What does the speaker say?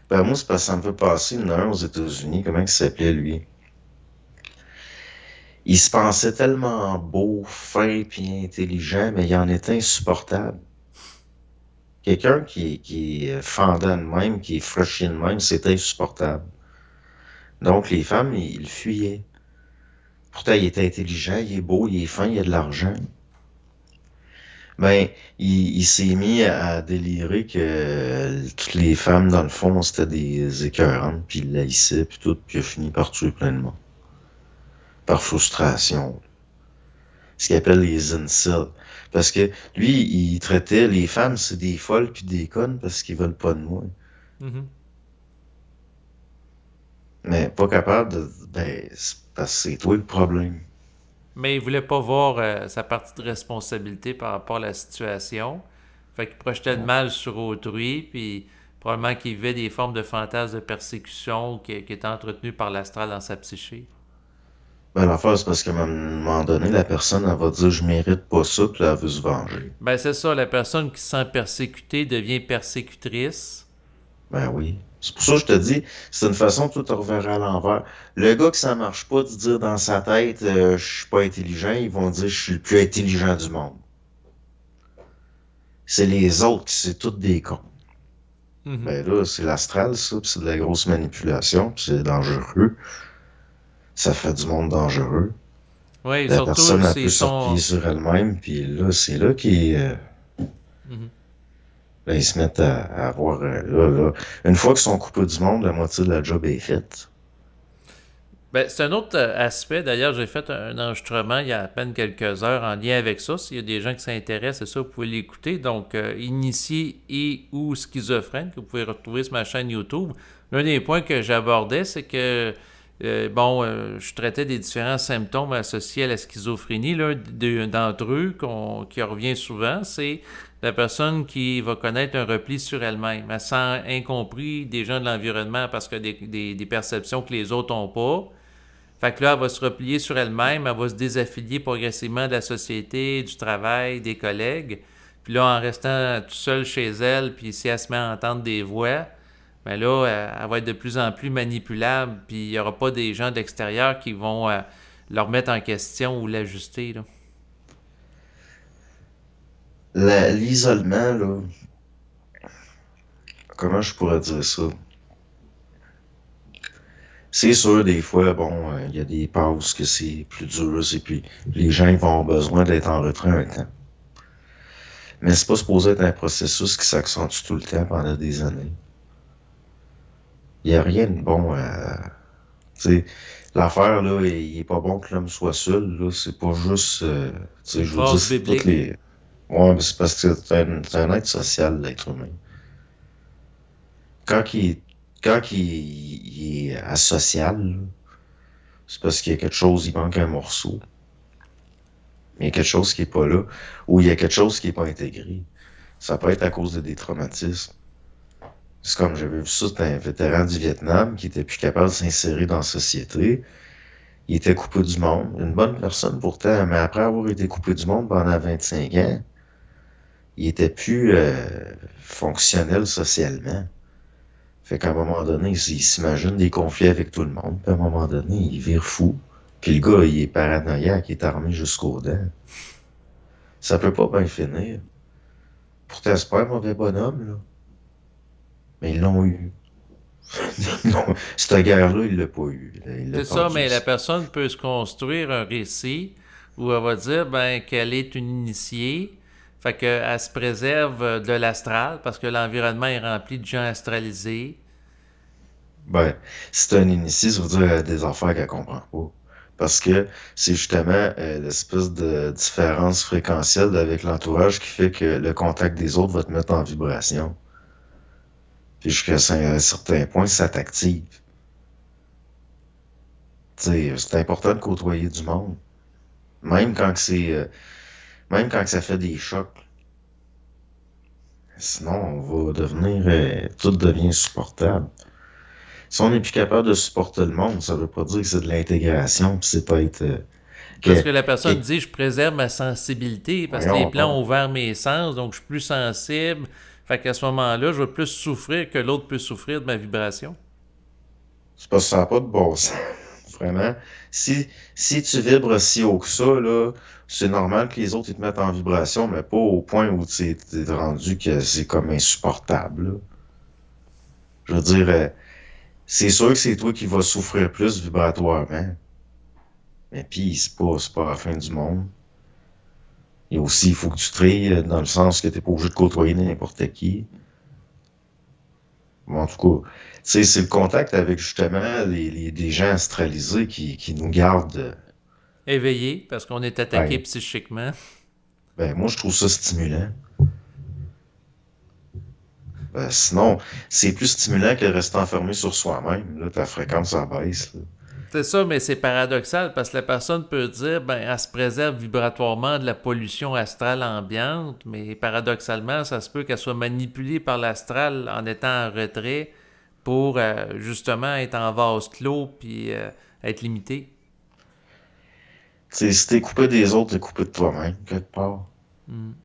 Ben moi, c'est parce que ça me fait passer, il y en a un aux États-Unis, comment il s'appelait lui? Il se pensait tellement beau, fin puis intelligent, mais il en était insupportable. Quelqu'un qui est fendant de même, qui est fraîchi de même, c'est insupportable. Donc les femmes, ils le fuyaient. Pourtant, il est intelligent, il est beau, il est fin, il a de l'argent. Ben, il s'est mis à délirer que toutes les femmes, dans le fond, c'était des écœurantes, puis il l'haïssait, puis tout, puis il a fini par tuer plein de monde. Par frustration. Ce qu'il appelle les incels. Parce que lui, il traitait les femmes, c'est des folles puis des connes parce qu'ils veulent pas de moi. Mhm. Mais pas capable de... Ben, c'est parce que c'est toi le problème. Mais il voulait pas voir sa partie de responsabilité par rapport à la situation. Fait qu'il projetait le Ouais. mal sur autrui, puis probablement qu'il vivait des formes de fantasmes de persécution qui étaient entretenues par l'astral dans sa psyché. Ben, l'affaire, c'est parce qu'à un moment donné, la personne, elle va dire, je mérite pas ça, puis elle veut se venger. Ben c'est ça, la personne qui se sent persécutée devient persécutrice. Ben oui. C'est pour ça que je te dis, c'est une façon de tout te reverra à l'envers. Le gars que ça marche pas de dire dans sa tête, je suis pas intelligent, ils vont dire, je suis le plus intelligent du monde. C'est les autres qui c'est toutes des cons. Mhm. Ben là, c'est l'astral, ça, pis c'est de la grosse manipulation, pis c'est dangereux. Ça fait du monde dangereux. Oui, La surtout personne, elle peut s'ils se replier sont. sur elle-même, puis là, c'est là qu'ils Mhm. là, ils se mettent à avoir... là. Une fois qu'ils sont coupés du monde, la moitié de la job est faite. Ben, c'est un autre aspect. D'ailleurs, j'ai fait un enregistrement il y a à peine quelques heures en lien avec ça. S'il y a des gens qui s'intéressent, c'est ça, vous pouvez l'écouter. Donc, initié et ou schizophrène, que vous pouvez retrouver sur ma chaîne YouTube. L'un des points que j'abordais, c'est que, je traitais des différents symptômes associés à la schizophrénie. L'un d'entre eux qui revient souvent, c'est la personne qui va connaître un repli sur elle-même. Elle sent incompris des gens de l'environnement parce que des perceptions que les autres n'ont pas. Fait que là, elle va se replier sur elle-même, elle va se désaffilier progressivement de la société, du travail, des collègues. Puis là, en restant tout seul chez elle, puis si elle se met à entendre des voix, ben là, elle va être de plus en plus manipulable, puis il n'y aura pas des gens d'extérieur qui vont la remettre en question ou l'ajuster, là. L'isolement, là, comment je pourrais dire ça? C'est sûr, des fois, bon, il y a des pauses que c'est plus dur, et puis les gens ils vont avoir besoin d'être en retrait un temps. Mais c'est pas supposé être un processus qui s'accentue tout le temps pendant des années. Il y a rien de bon à... Tu sais, l'affaire, là, il est pas bon que l'homme soit seul, là, c'est pas juste... tu sais, Une je veux dire, phrase c'est toutes biblique. les... Ouais, mais c'est parce que c'est un être social, l'être humain. Quand il, il est asocial, là, c'est parce qu'il y a quelque chose, il manque un morceau. Il y a quelque chose qui est pas là, ou il y a quelque chose qui est pas intégré. Ça peut être à cause de des traumatismes. C'est comme j'avais vu ça, c'était un vétéran du Vietnam qui était plus capable de s'insérer dans la société. Il était coupé du monde. Une bonne personne pourtant, mais après avoir été coupé du monde pendant 25 ans, il était plus fonctionnel socialement. Fait qu'à un moment donné, il s'imagine des conflits avec tout le monde. Puis à un moment donné, il vire fou. Puis le gars, il est paranoïaque, il est armé jusqu'aux dents. Ça peut pas bien finir. Pourtant, c'est pas un mauvais bonhomme, là. Mais ils l'ont eu. Non, cette guerre-là, il l'a pas eu. Il l'a C'est ça, perdu mais la aussi. personne peut se construire un récit où elle va dire ben, qu'elle est une initiée, fait qu'elle se préserve de l'astral parce que l'environnement est rempli de gens astralisés. Ben, c'est un initié, ça veut dire des affaires qu'elle comprend pas. Parce que c'est justement l'espèce de différence fréquentielle avec l'entourage qui fait que le contact des autres va te mettre en vibration. Puis jusqu'à un certain point, ça t'active. Tu sais, c'est important de côtoyer du monde. Même quand que c'est même quand que ça fait des chocs. Sinon, on va devenir tout devient insupportable. Si on n'est plus capable de supporter le monde, ça veut pas dire que c'est de l'intégration, puis c'est pas être Parce que, que la personne que dit je préserve ma sensibilité parce que les voyons plans donc. ont ouvert mes sens, donc je suis plus sensible. Fait qu'à ce moment-là, je vais plus souffrir que l'autre peut souffrir de ma vibration. C'est parce que ça n'a pas de bon sens. Vraiment. Si tu vibres si haut que ça, là, c'est normal que les autres ils te mettent en vibration, mais pas au point où tu es rendu que c'est comme insupportable, là. Je veux dire, c'est sûr que c'est toi qui vas souffrir plus vibratoirement. Mais puis, c'est pas la fin du monde. Et aussi, il faut que tu trilles dans le sens que t'es pas obligé de côtoyer n'importe qui. Bon, en tout cas, tu sais, c'est le contact avec justement des gens astralisés qui nous gardent. Éveillé, parce qu'on est attaqué Ben, psychiquement. ben, moi, je trouve ça stimulant. Sinon, c'est plus stimulant que de rester enfermé sur soi-même. Là, ta fréquence en baisse. Là. C'est ça, mais c'est paradoxal parce que la personne peut dire, ben, elle se préserve vibratoirement de la pollution astrale ambiante, mais paradoxalement, ça se peut qu'elle soit manipulée par l'astral en étant en retrait pour justement être en vase clos puis être limitée. Tu sais, si t'es coupé des autres, t'es coupé de toi-même, quelque part. Hmm.